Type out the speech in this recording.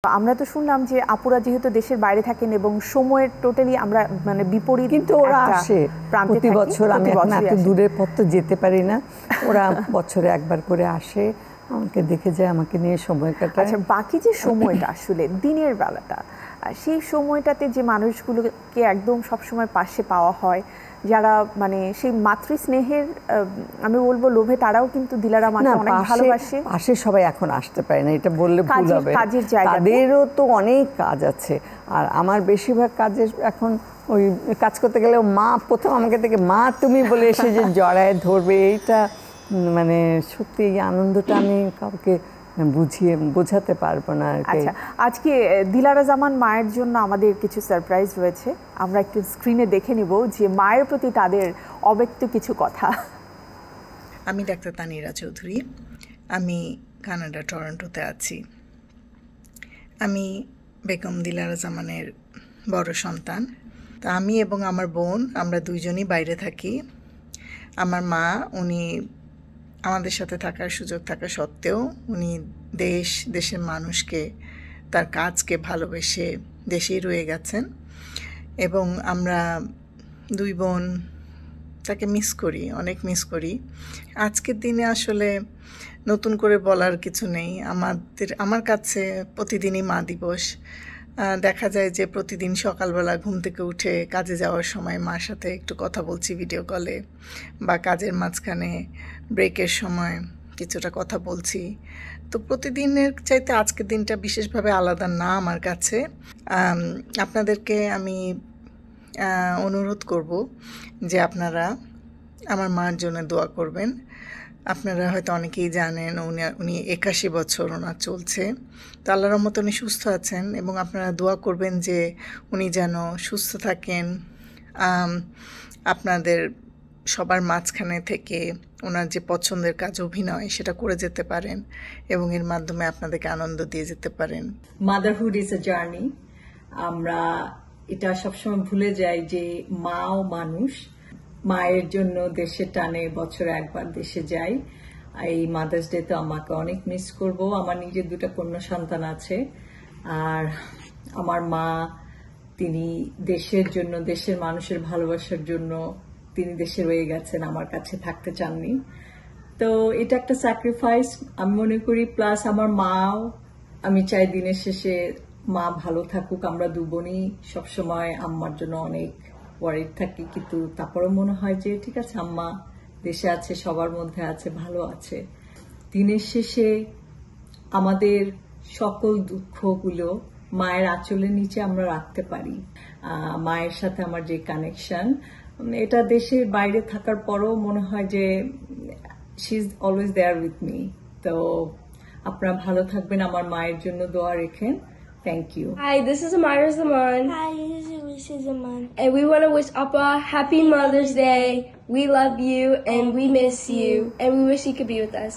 আমরা তো শুনলাম যে আপুরা যেহেতু দেশের বাইরে থাকেন এবং সময়ের টোটালি আমরা মানে বিপরীত, কিন্তু ওরা আসে প্রতি বছর। আমি এখন এত দূরের পথ তো যেতে পারি না, ওরা বছরে একবার করে আসে, আমাকে দেখে যায়, আমাকে নিয়ে সময় কাটায়। আচ্ছা, বাকি যে সময়টা আসলে দিনের বেলাটা, সেই সময়টাতে যে মানুষগুলোকে একদম সবসময় পাশে পাওয়া হয়, যারা মানে সেই মাতৃস্নেহের আমি বলবো লোভে তারাও কিন্তু দিলারা মাকে অনেক ভালোবাসে। পাশে সবাই এখন আসতে পারে না, এটা বললে ভুল হবে। তাদেরও তো অনেক কাজ আছে, আর আমার বেশিরভাগ কাজের এখন ওই কাজ করতে গেলে মা প্রথম আমাকে থেকে মা তুমি বলে এসে যে জড়ায় ধরবে, এইটা মানে সত্যি এই আনন্দটা আমি কাউকে বোঝাতে পারবো না। আচ্ছা, আজকে দিলারা জামান মায়ের জন্য আমাদের কিছু সারপ্রাইজ রয়েছে, আমরা একটু স্ক্রিনে দেখে নিব যে মায়ের প্রতি তাদের অব্যক্ত কিছু কথা। আমি ডাক্তার তানিরা চৌধুরী, আমি কানাডা টরন্টোতে আছি। আমি বেগম দিলারা জামানের বড় সন্তান। তা আমি এবং আমার বোন আমরা দুইজনই বাইরে থাকি। আমার মা, উনি আমাদের সাথে থাকার সুযোগ থাকা সত্ত্বেও উনি দেশের মানুষকে, তার কাজকে ভালোবেসে দেশেই রয়ে গেছেন, এবং আমরা দুই বোন তাকে মিস করি, অনেক মিস করি। আজকের দিনে আসলে নতুন করে বলার কিছু নেই। আমার কাছে প্রতিদিনই মা দিবস। দেখা যায় যে প্রতিদিন সকালবেলা ঘুম থেকে উঠে কাজে যাওয়ার সময় মার সাথে একটু কথা বলছি ভিডিও কলে, বা কাজের মাঝখানে ব্রেকের সময় কিছুটা কথা বলছি। তো প্রতিদিনের চাইতে আজকের দিনটা বিশেষভাবে আলাদা না আমার কাছে। আপনাদেরকে আমি অনুরোধ করব যে আপনারা আমার মার জন্য দোয়া করবেন। আপনারা হয়তো অনেকেই জানেন উনি 81 বছর ওনার চলছে। তো আল্লাহর রহমতে উনি সুস্থ আছেন, এবং আপনারা দোয়া করবেন যে উনি যেন সুস্থ থাকেন, আপনাদের সবার মাঝখানে থেকে ওনার যে পছন্দের কাজ অভিনয় সেটা করে যেতে পারেন, এবং এর মাধ্যমে আপনাদেরকে আনন্দ দিয়ে যেতে পারেন। Motherhood is a journey. আমরা এটা সবসময় ভুলে যাই যে মাও মানুষ। মায়ের জন্য দেশে টানে বছরে একবার দেশে যাই। এই মাদার্স ডে তো আমাকে অনেক মিস করব। আমার নিজের দুটো কন্যা সন্তান আছে, আর আমার মা, তিনি দেশের জন্য, দেশের মানুষের ভালোবাসার জন্য তিনি দেশে রয়ে গেছেন, আমার কাছে থাকতে চাননি। তো এটা একটা স্যাক্রিফাইস আমি মনে করি। প্লাস আমার মাও, আমি চাই দিনের শেষে মা ভালো থাকুক। আমরা দু বোনই সবসময় আম্মার জন্য অনেক ওয়ারিড থাকি, কিন্তু তারপরেও মনে হয় যে ঠিক আছে, আম্মা দেশে আছে, সবার মধ্যে আছে, ভালো আছে। দিনের শেষে আমাদের সকল দুঃখগুলো মায়ের আঁচলের নিচে আমরা রাখতে পারি। মায়ের সাথে আমার যে কানেকশন, এটা দেশের বাইরে থাকার পরও মনে হয় যে she is always there with me. তো আপনারা ভালো থাকবেন, আমার মায়ের জন্য দোয়া রেখেন। Thank you. Hi, this is Amira Zaman. Hi, this is Alicia Zaman. And we want to wish Appa Happy Mother's Day. We love you and we miss you. And we wish you could be with us.